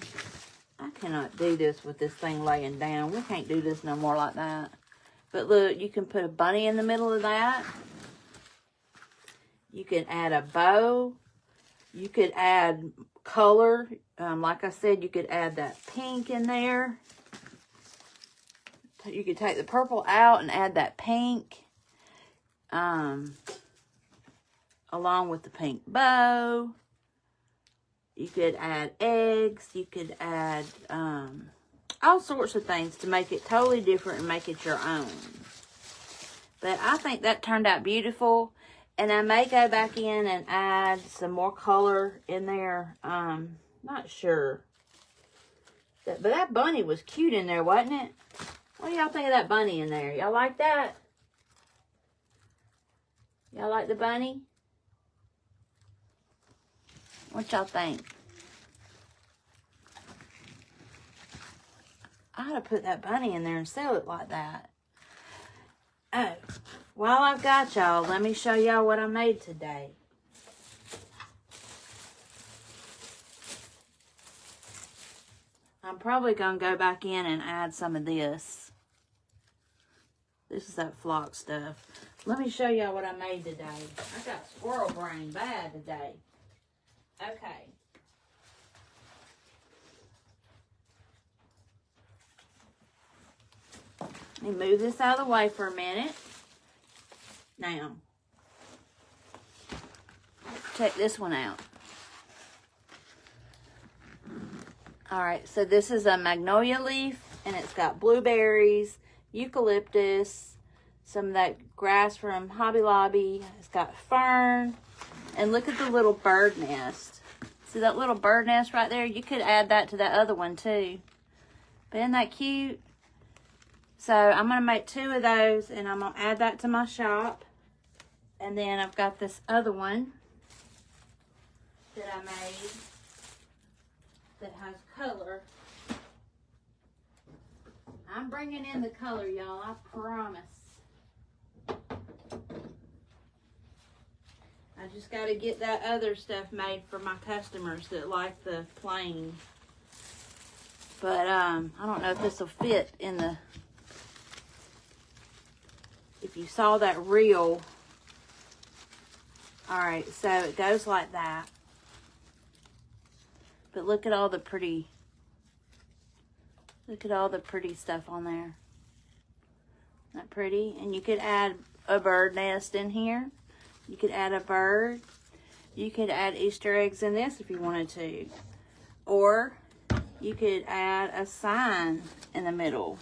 I cannot do this with this thing laying down. We can't do this no more like that. But look, you can put a bunny in the middle of that. You can add a bow. You could add color. Like I said, you could add that pink in there. You could take the purple out and add that pink. Along with the pink bow. You could add eggs. You could add all sorts of things to make it totally different and make it your own. But I think that turned out beautiful. And I may go back in and add some more color in there. Not sure. But that bunny was cute in there, wasn't it? What do y'all think of that bunny in there? Y'all like that? Y'all like the bunny? What y'all think? I ought to put that bunny in there and sell it like that. Oh, while I've got y'all, let me show y'all what I made today. I'm probably going to go back in and add some of this. This is that flock stuff. Let me show y'all what I made today. I got squirrel brain bad today. Okay. Let me move this out of the way for a minute. Now, check this one out. Alright, so this is a magnolia leaf, and it's got blueberries, eucalyptus, some of that grass from Hobby Lobby. It's got fern, and look at the little bird nest. See that little bird nest right there? You could add that to that other one too. But isn't that cute? So I'm going to make 2 of those, and I'm going to add that to my shop. And then I've got this other one that I made that has color. I'm bringing in the color, y'all, I promise. I just got to get that other stuff made for my customers that like the plain. But I don't know if this will fit in the... If you saw that reel. Alright, so it goes like that. But look at all the pretty... Look at all the pretty stuff on there. Isn't that pretty? And you could add a bird nest in here. You could add a bird. You could add Easter eggs in this if you wanted to. Or you could add a sign in the middle.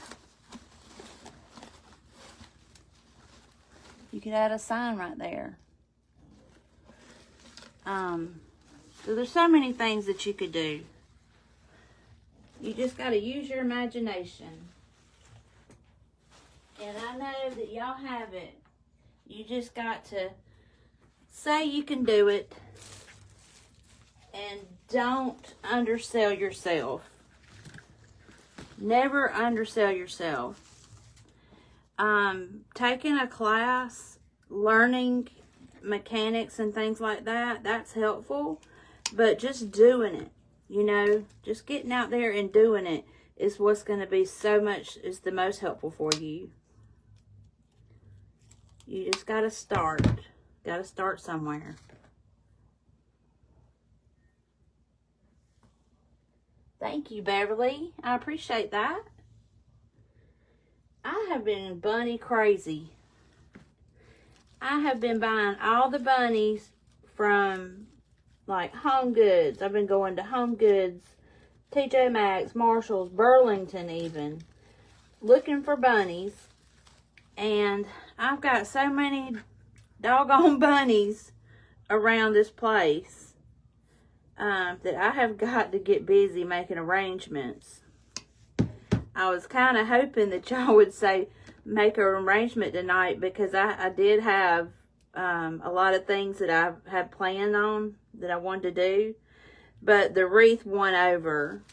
You could add a sign right there. So there's so many things that you could do. You just got to use your imagination. And I know that y'all have it. You just got to say you can do it. And don't undersell yourself. Never undersell yourself. Taking a class, learning mechanics and things like that, that's helpful. But just doing it, you know, just getting out there and doing it is what's going to be is the most helpful for you. You just got to start. Got to start somewhere. Thank you, Beverly. I appreciate that. I have been bunny crazy. I have been buying all the bunnies from like Home Goods. I've been going to Home Goods, TJ Maxx, Marshalls, Burlington even, looking for bunnies. And I've got so many doggone bunnies around this place that I have got to get busy making arrangements. I was kind of hoping that y'all would say make an arrangement tonight, because I did have a lot of things that I had planned on that I wanted to do, but the wreath won over.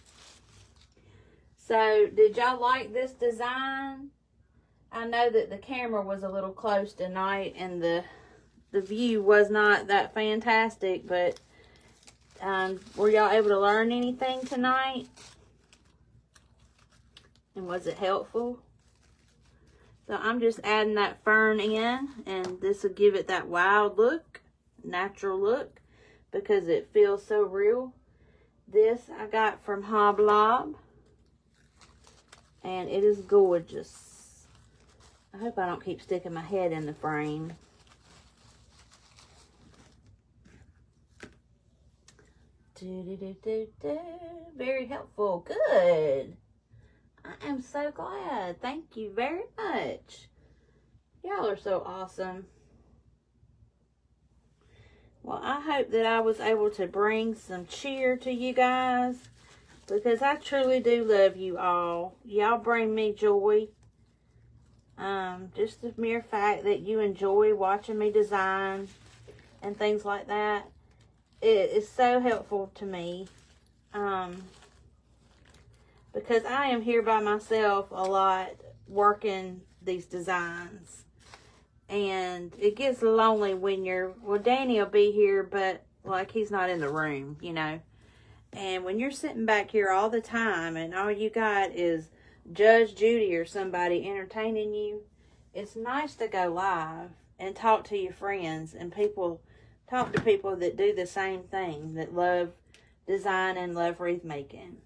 So did y'all like this design? I know that the camera was a little close tonight and the view was not that fantastic, but were y'all able to learn anything tonight? And was it helpful? So I'm just adding that fern in, and this will give it that wild look, natural look, because it feels so real. This I got from Hoblob, and it is gorgeous. I hope I don't keep sticking my head in the frame. Very helpful. Good. I am so glad. Thank you very much. Y'all are so awesome. Well, I hope that I was able to bring some cheer to you guys, because I truly do love you all. Y'all bring me joy. Just the mere fact that you enjoy watching me design and things like that, it is so helpful to me. Because I am here by myself a lot working these designs. And it gets lonely when Danny will be here, but like he's not in the room, you know. And when you're sitting back here all the time and all you got is Judge Judy or somebody entertaining you, it's nice to go live and talk to your friends and talk to people that do the same thing, that love design and love wreath making.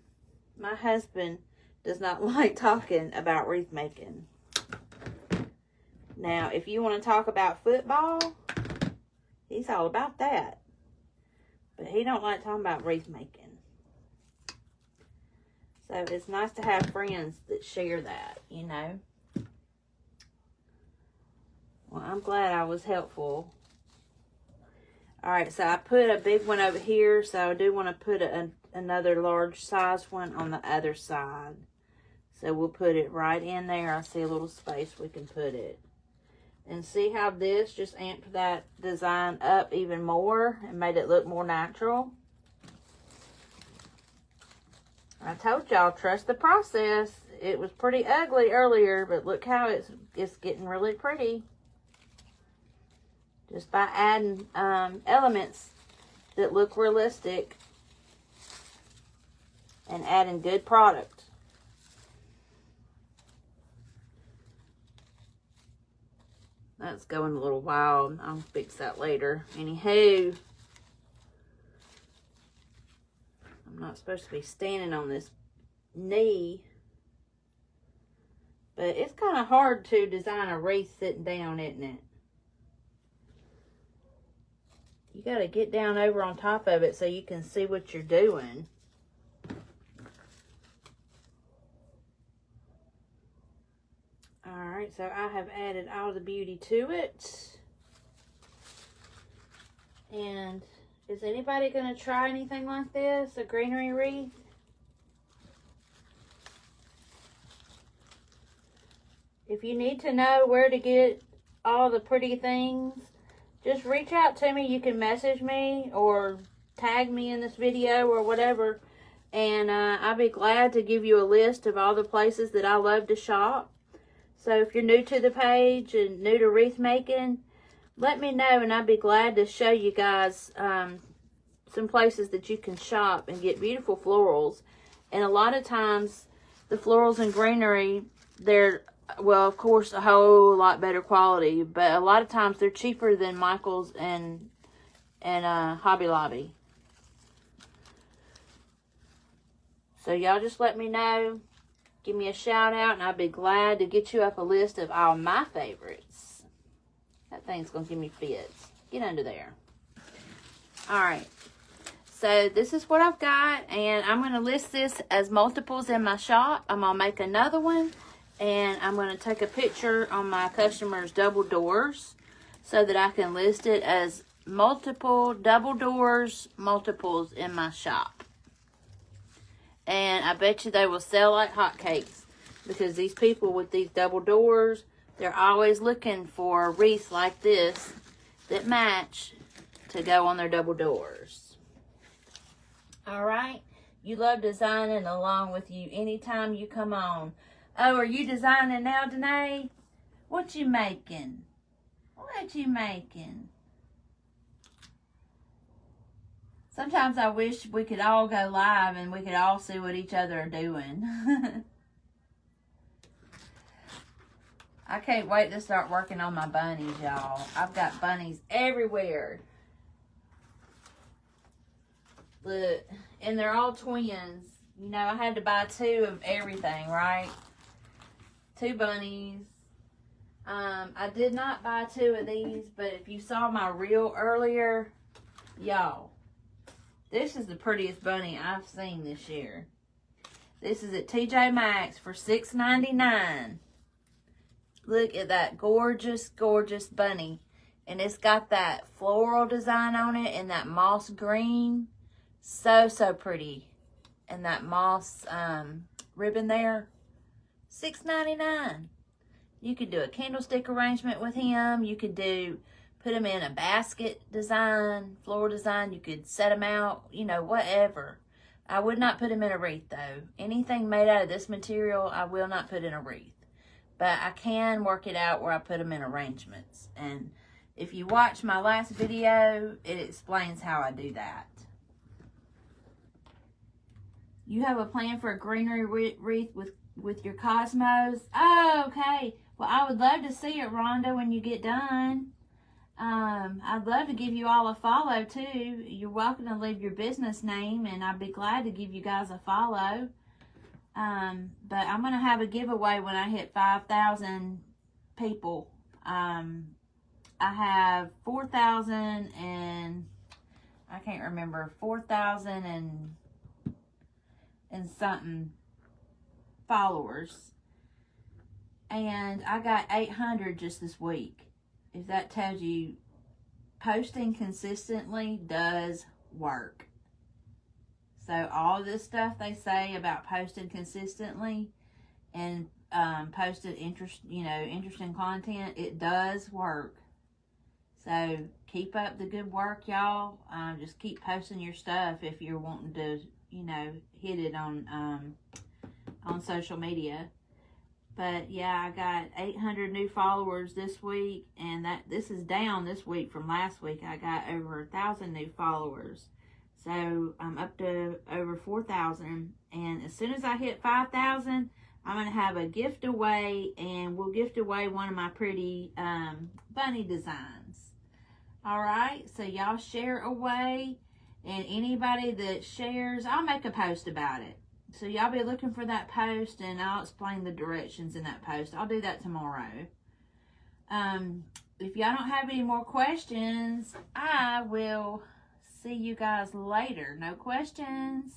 My husband does not like talking about wreath making. Now, if you want to talk about football, he's all about that. But he don't like talking about wreath making. So it's nice to have friends that share that, you know. Well, I'm glad I was helpful. Alright, so I put a big one over here, so I do want to put another large size one on the other side. So we'll put it right in there. I see a little space we can put it. And see how this just amped that design up even more and made it look more natural? I told y'all, trust the process. It was pretty ugly earlier, but look how it's getting really pretty. Just by adding elements that look realistic and adding good product. That's going a little wild. I'll fix that later. Anywho, I'm not supposed to be standing on this knee, but it's kind of hard to design a wreath sitting down, isn't it? You got to get down over on top of it so you can see what you're doing. Alright, so I have added all the beauty to it. And is anybody going to try anything like this? A greenery wreath? If you need to know where to get all the pretty things, just reach out to me. You can message me or tag me in this video or whatever. And I'll be glad to give you a list of all the places that I love to shop. So if you're new to the page and new to wreath making, let me know and I'd be glad to show you guys some places that you can shop and get beautiful florals. And a lot of times the florals in Greenery, they're, well, of course, a whole lot better quality, but a lot of times they're cheaper than Michael's and Hobby Lobby. So y'all just let me know. Give me a shout out and I'd be glad to get you up a list of all my favorites. That thing's going to give me fits. Get under there. Alright. So this is what I've got. And I'm going to list this as multiples in my shop. I'm going to make another one. And I'm going to take a picture on my customers' double doors so that I can list it as multiple double doors, multiples in my shop. And I bet you they will sell like hotcakes because these people with these double doors, they're always looking for wreaths like this that match to go on their double doors. All right. You love designing along with you anytime you come on. Oh, are you designing now, Danae? What you making? What you making? Sometimes I wish we could all go live and we could all see what each other are doing. I can't wait to start working on my bunnies, y'all. I've got bunnies everywhere. Look, and they're all twins. You know, I had to buy 2 of everything, right? 2 bunnies. I did not buy 2 of these, but if you saw my reel earlier, y'all, this is the prettiest bunny I've seen this year. This is at TJ Maxx for $6.99. Look at that gorgeous, gorgeous bunny. And it's got that floral design on it and that moss green. So, so pretty. And that moss ribbon there. $6.99. You could do a candlestick arrangement with him. You could put him in a basket design, floral design. You could set him out, you know, whatever. I would not put him in a wreath though. Anything made out of this material, I will not put in a wreath. But I can work it out where I put them in arrangements. And if you watch my last video, it explains how I do that. You have a plan for a greenery wreath with your cosmos? Oh, okay. Well, I would love to see it, Rhonda, when you get done. I'd love to give you all a follow, too. You're welcome to leave your business name, and I'd be glad to give you guys a follow. But I'm going to have a giveaway when I hit 5,000 people. I have 4,000 and I can't remember, 4,000 and something followers. And I got 800 just this week. If that tells you, posting consistently does work. So all this stuff they say about posting consistently and posted interesting content, it does work. So keep up the good work, y'all. Just keep posting your stuff if you're wanting to, hit it on social media. But yeah, I got 800 new followers this week, and this is down this week from last week. I got over 1,000 new followers. So I'm up to over 4,000, and as soon as I hit 5,000, I'm going to have a gift away, and we'll gift away one of my pretty bunny designs. All right, so y'all share away, and anybody that shares, I'll make a post about it. So y'all be looking for that post, and I'll explain the directions in that post. I'll do that tomorrow. if y'all don't have any more questions, I will see you guys later. No questions?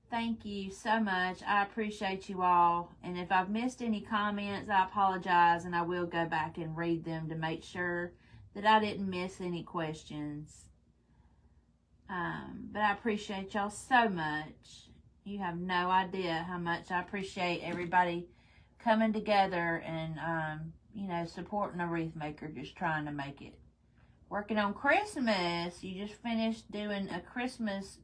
Thank you so much. I appreciate you all. And if I've missed any comments, I apologize, and I will go back and read them to make sure that I didn't miss any questions. But I appreciate y'all so much. You have no idea how much I appreciate everybody coming together and, you know, supporting a wreath maker, just trying to make it. Working on Christmas. You just finished doing a Christmas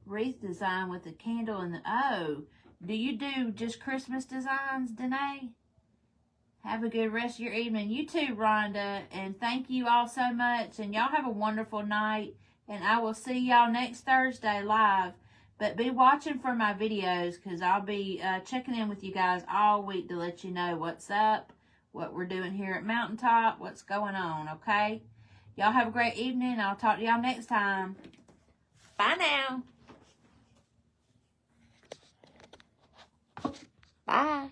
wreath design with the candle and the do you do just Christmas designs, Danae? Have a good rest of your evening. You too, Rhonda, and thank you all so much, and y'all have a wonderful night, and I will see y'all next Thursday live. But be watching for my videos, because I'll be checking in with you guys all week to let you know what's up, what we're doing here at Mountaintop, what's going on, okay? Y'all have a great evening. I'll talk to y'all next time. Bye now. Bye.